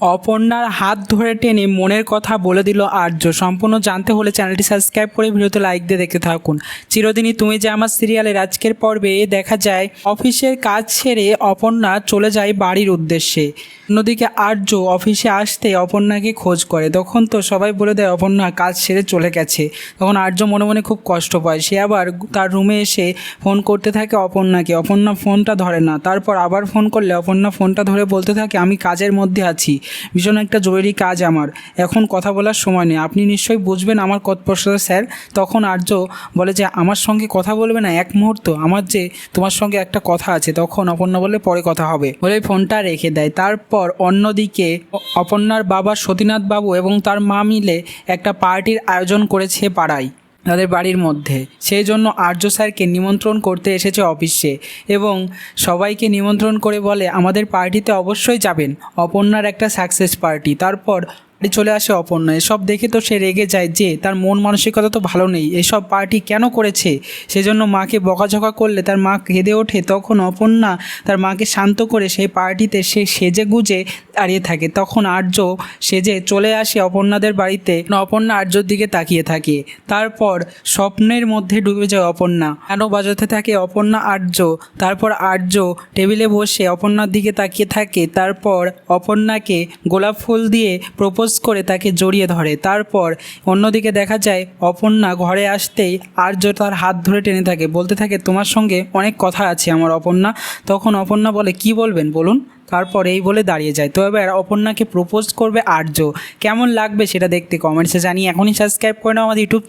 অপর্ণার হাত ধরে টেনে মনের কথা বলে দিল আর্য। সম্পূর্ণ জানতে হলে চ্যানেলটি সাবস্ক্রাইব করে ভিডিওতে লাইক দিয়ে দেখতে থাকুন। চিরদিনই তুমি যে আমার সিরিয়ালের আজকের পর্বে দেখা যায় অফিসের কাজ ছেড়ে অপর্ণা চলে যায় বাড়ির উদ্দেশ্যে। অন্যদিকে আর্য অফিসে আসতে অপর্ণাকে খোঁজ করে। তখন তো সবাই বলে দেয় অপর্ণা কাজ ছেড়ে চলে গেছে। তখন আর্য মনে মনে খুব কষ্ট পায়। সে আবার তার রুমে এসে ফোন করতে থাকে অপর্ণাকে। অপর্ণা ফোনটা ধরে না। তারপর আবার ফোন করলে অপর্ণা ফোনটা ধরে বলতে থাকে, আমি কাজের মধ্যে আছি, ভীষণ একটা জরুরি কাজ আমার, এখন কথা বলার সময় নেই, আপনি নিশ্চয়ই বুঝবেন আমার কর্তব্যটা স্যার। তখন আর্য বলে যে আমার সঙ্গে কথা বলবে না এক মুহূর্ত, আমার যে তোমার সঙ্গে একটা কথা আছে। তখন অপর্ণা বলে পরে কথা হবে বলে ফোনটা রেখে দেয়। তারপর অন্যদিকে অপর্ণার বাবা সতীনাথ বাবু এবং তার মা মিলে একটা পার্টির আয়োজন করেছে পাড়ায় তাদের বাড়ির মধ্যে। সেই জন্য আর্য স্যারকে নিমন্ত্রণ করতে এসেছে অফিসে এবং সবাইকে নিমন্ত্রণ করে বলে আমাদের পার্টিতে অবশ্যই যাবেন, অপর্ণার একটা সাকসেস পার্টি। তারপর বাড়ি চলে আসে অপর্ণা। এসব দেখে তো সে রেগে যায় যে তার মন মানসিকতা তো ভালো নেই, এসব পার্টি কেন করেছে। সেজন্য মাকে বকাঝকা করলে তার মা কেঁদে ওঠে। তখন অপর্ণা তার মাকে শান্ত করে সেই পার্টিতে সে সেজে গুজে দাঁড়িয়ে থাকে। তখন আর্য সেজে চলে আসে অপর্ণাদের বাড়িতে। অপর্ণা আর্যর দিকে তাকিয়ে থাকে। তারপর স্বপ্নের মধ্যে ডুবে যায় অপর্ণা। গানও বাজাতে থাকে অপর্ণা আর্য। তারপর আর্য টেবিলে বসে অপর্ণার দিকে তাকিয়ে থাকে। তারপর অপর্ণাকে গোলাপ ফুল দিয়ে প্রপোজ করে তাকে জড়িয়ে ধরে। তারপর অন্যদিকে দেখা যায় অপর্ণা ঘরে আসতেই আর্য তার হাত ধরে টেনে থাকে, বলতে থাকে তোমার সঙ্গে অনেক কথা আছে আমার অপর্ণা। তখন অপর্ণা বলে কি বলবেন বলুন। তারপর এই বলে দাঁড়িয়ে যায়। তো এবার অপর্ণাকে প্রপোজ করবে আর্য। কেমন লাগবে সেটা দেখতে কমেন্টসে জানিয়ে এখনই সাবস্ক্রাইব করে নাও আমাদের ইউটিউব